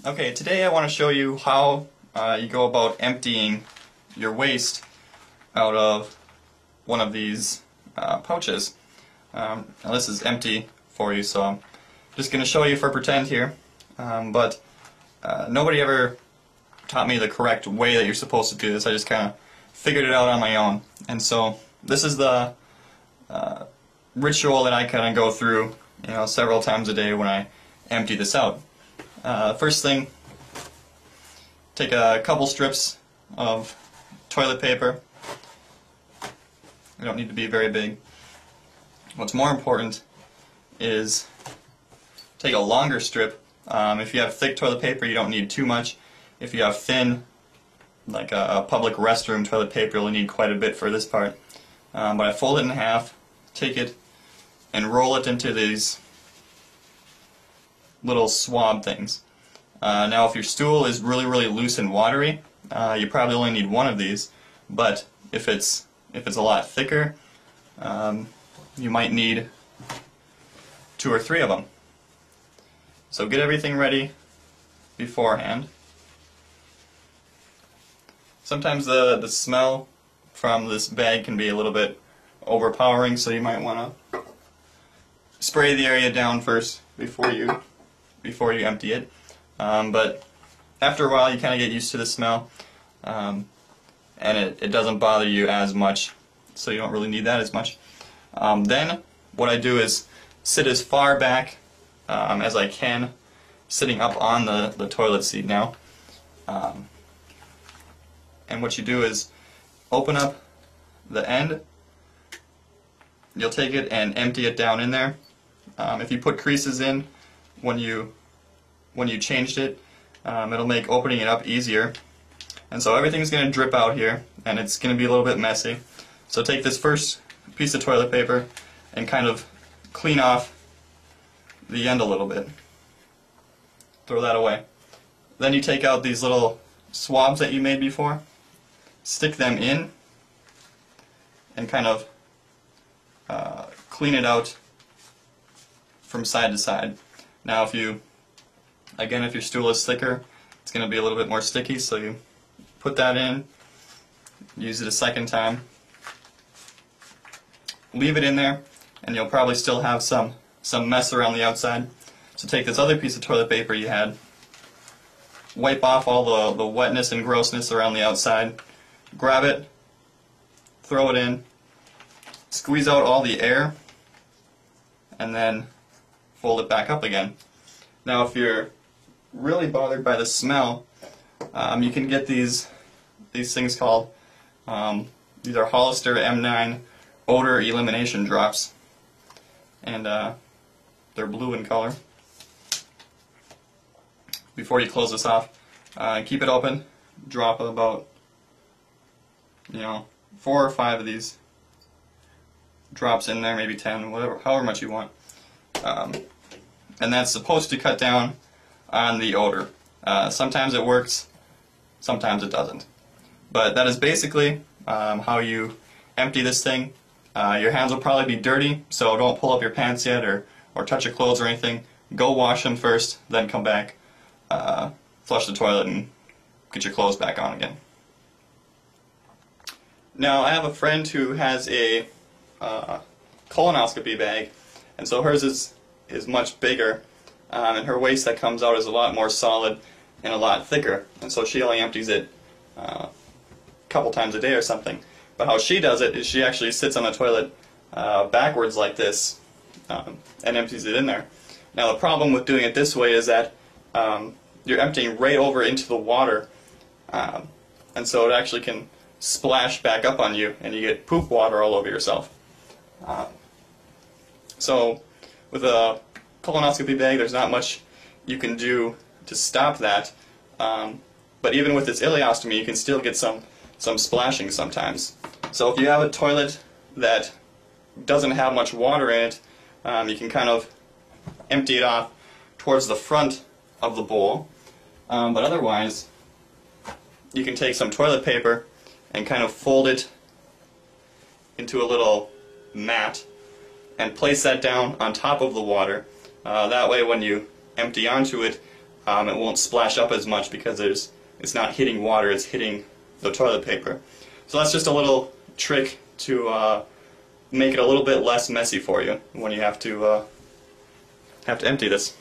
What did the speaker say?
Okay, today I want to show you how you go about emptying your waste out of one of these pouches. Now this is empty for you, so I'm just going to show you for pretend here, but nobody ever taught me the correct way that you're supposed to do this. I just kind of figured it out on my own, and so this is the ritual that I kind of go through, several times a day when I empty this out. First thing, take a couple strips of toilet paper. They don't need to be very big. What's more important is take a longer strip. If you have thick toilet paper, you don't need too much. If you have thin, like a public restroom toilet paper, you'll need quite a bit for this part. But I fold it in half, take it, and roll it into these little swab things. Now if your stool is really loose and watery, you probably only need one of these, but if it's a lot thicker, you might need 2 or 3 of them. So get everything ready beforehand. Sometimes the smell from this bag can be a little bit overpowering, so you might want to spray the area down first before you empty it. But after a while you kind of get used to the smell, and it doesn't bother you as much, so you don't really need that as much. Then what I do is sit as far back as I can, sitting up on the toilet seat now. And what you do is open up the end. You'll take it and empty it down in there. If you put creases in when you changed it, it'll make opening it up easier. And so everything's going to drip out here, and it's going to be a little bit messy. So take this first piece of toilet paper and kind of clean off the end a little bit. Throw that away. Then you take out these little swabs that you made before, stick them in, and kind of clean it out from side to side. Now if your stool is thicker, it's going to be a little bit more sticky, so you put that in, use it a second time, leave it in there, and you'll probably still have some mess around the outside. So take this other piece of toilet paper you had, wipe off all the wetness and grossness around the outside, grab it, throw it in, squeeze out all the air, and then fold it back up again. Now if you're really bothered by the smell, you can get these things called, these are Hollister M9 odor elimination drops, and they're blue in color. Before you close this off, keep it open, drop about 4 or 5 of these drops in there, maybe 10, however much you want. And that's supposed to cut down on the odor. Sometimes it works, sometimes it doesn't. But that is basically how you empty this thing. Your hands will probably be dirty, so don't pull up your pants yet or touch your clothes or anything. Go wash them first, then come back, flush the toilet, and get your clothes back on again. Now I have a friend who has a colonoscopy bag, and so hers is much bigger, and her waste that comes out is a lot more solid and a lot thicker, and so she only empties it a couple times a day or something. But how she does it is she actually sits on the toilet backwards like this and empties it in there. Now the problem with doing it this way is that you're emptying right over into the water, and so it actually can splash back up on you and you get poop water all over yourself. So with a colonoscopy bag, there's not much you can do to stop that, but even with this ileostomy you can still get some splashing sometimes. So if you have a toilet that doesn't have much water in it, you can kind of empty it off towards the front of the bowl, but otherwise you can take some toilet paper and kind of fold it into a little mat and place that down on top of the water. That way when you empty onto it, it won't splash up as much because it's not hitting water, it's hitting the toilet paper. So that's just a little trick to make it a little bit less messy for you when you have to empty this.